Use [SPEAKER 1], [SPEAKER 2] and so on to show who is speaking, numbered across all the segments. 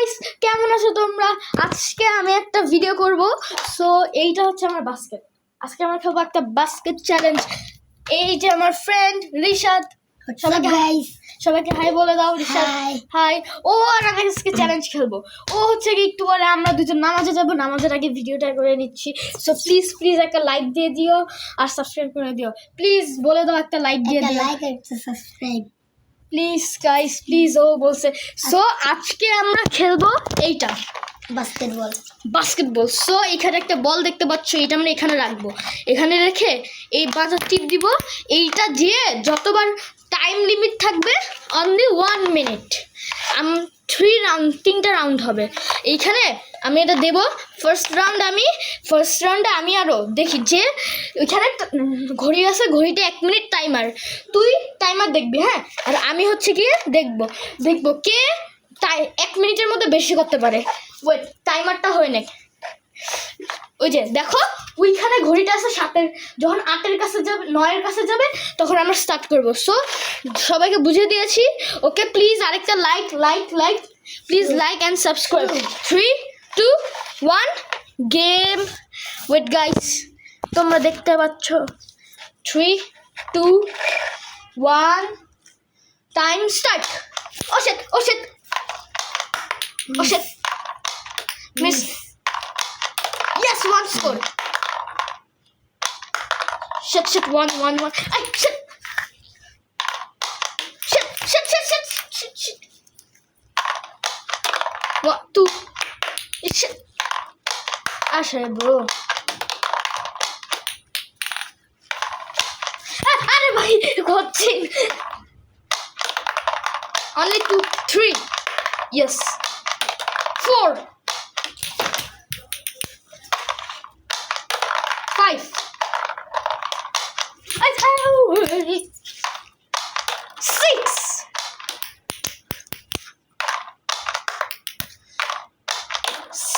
[SPEAKER 1] Guys, কেমন আছো তোমরা? আজকে আমি একটা ভিডিও করব। সো এইটা হচ্ছে আমার বাস্কেট। আজকে আমরা খেলবো একটা বাস্কেট চ্যালেঞ্জ। এই যে আমার ফ্রেন্ড রিশাদ, সবাইকে হাই বলে দাও। রিশাদ হাই। ও আর আমি আজকে চ্যালেঞ্জ খেলবো। ও হচ্ছে কি একটু পরে আমরা দুজন নামাজে যাব, নামাজের আগে ভিডিওটা করে নিচ্ছি। সো প্লিজ একটা লাইক দিয়ে দিও আর সাবস্ক্রাইব করে দিও। প্লিজ বলে দাও একটা লাইক দিয়ে দিও,
[SPEAKER 2] লাইক আর সাবস্ক্রাইব
[SPEAKER 1] প্লিজ গাইস, প্লিজ। ও বলছে। সো আজকে আমরা খেলবো এইটা বাস্কেটবল। সো এখানে একটা বল দেখতে পাচ্ছ, এটা আমরা এখানে রাখবো। এখানে রেখে এই বাজার টিপ দিব। এইটা দিয়ে যতবার টাইম লিমিট থাকবে অনলি 1 মিনিট। 3 রাউন্ড হবে। এইখানে আমি এটা দেবো। ফার্স্ট রাউন্ডে আমি আরও দেখি যে ওইখানে ঘড়ি আছে, ঘড়িটা 1 মিনিট টাইমার। তুই টাইমার দেখবি, হ্যাঁ? আর আমি হচ্ছে গিয়ে দেখবো কে 1 মিনিটের মধ্যে বেশি করতে পারে। ওয়েট, টাইমারটা হয়ে নেই। ওই যে দেখো ওইখানে ঘড়িটা আছে 7-এর। যখন 8-এর কাছে যাবে, 9-এর কাছে যাবে, তখন আমরা স্টার্ট করবো। সো সবাইকে বুঝিয়ে দিয়েছি। ওকে, প্লিজ আরেকটা like please, like and subscribe. 3, 2, 1 game. Wait guys, তোমরা দেখতে পাচ্ছ। 3, 2, 1 time start. Oh shit miss. Yes, 1 score. Shit, 1. Ay, shit. 1, 2. Shit. Ashe, bro. Arey bhai, hocche. Only 2, 3. Yes. 4. 5. 6.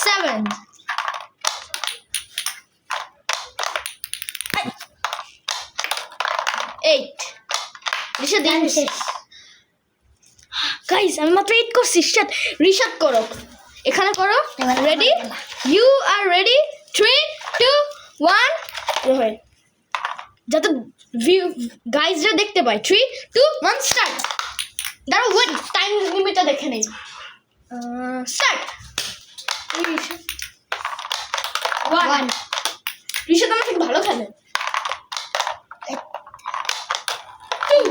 [SPEAKER 1] 7. 8. Guys, আমি মাত্র 8 করছি। রিশাদ করো, এখানে করো। রেডি? You R ready? 3, 2, 1 যাতে গাইজরা দেখতে পায়। 3, 2, 1 স্টার্ট। দাঁড়াও, ওয়েট, টাইম লিমিটটা দেখে নেই। স্টার্ট। 1। রিশাদ আমার থেকে ভালো খেলে। 2,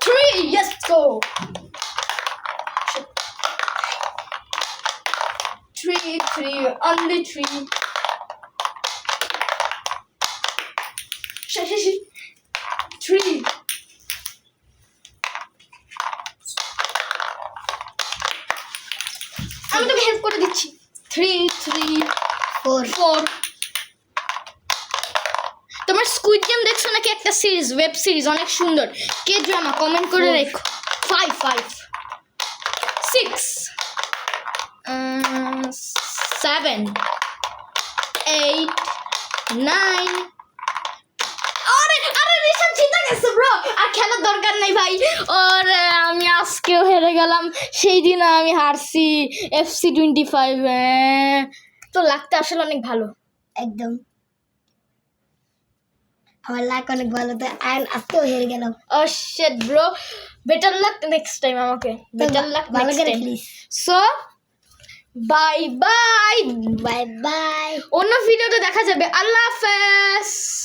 [SPEAKER 1] 3, yes, go. 3, only 3. 3. আমি তোকে হেল্প করে দিচ্ছি। 3, 4. তোমার স্কুইড গেম দেখছো নাকি? একটা সিরিজ, ওয়েব সিরিজ, অনেক সুন্দর। কে ড্রামা কমেন্ট করে রেখো। 5. 6, 7, 8, 9. আরে রিশাদ জিতে গেছে ব্রো, আর খেলার দরকার নেই ভাই। আর আমি আজকেও হেরে গেলাম। সেই দিন আমি হারছি FC25। তো লাগতে আসলে অনেক ভালো।
[SPEAKER 2] একদম আমার লাক অনেক ভালো, তো আজকেও হেরে গেলাম।
[SPEAKER 1] Oh shit bro, better luck next time. আমাকে বেটার লাক
[SPEAKER 2] ভালো
[SPEAKER 1] নেক্সট
[SPEAKER 2] করে
[SPEAKER 1] time.
[SPEAKER 2] Please.
[SPEAKER 1] So bye.
[SPEAKER 2] Bye.
[SPEAKER 1] অন্য ভিডিওতে দেখা যাবে। আল্লাহ হাফেজ।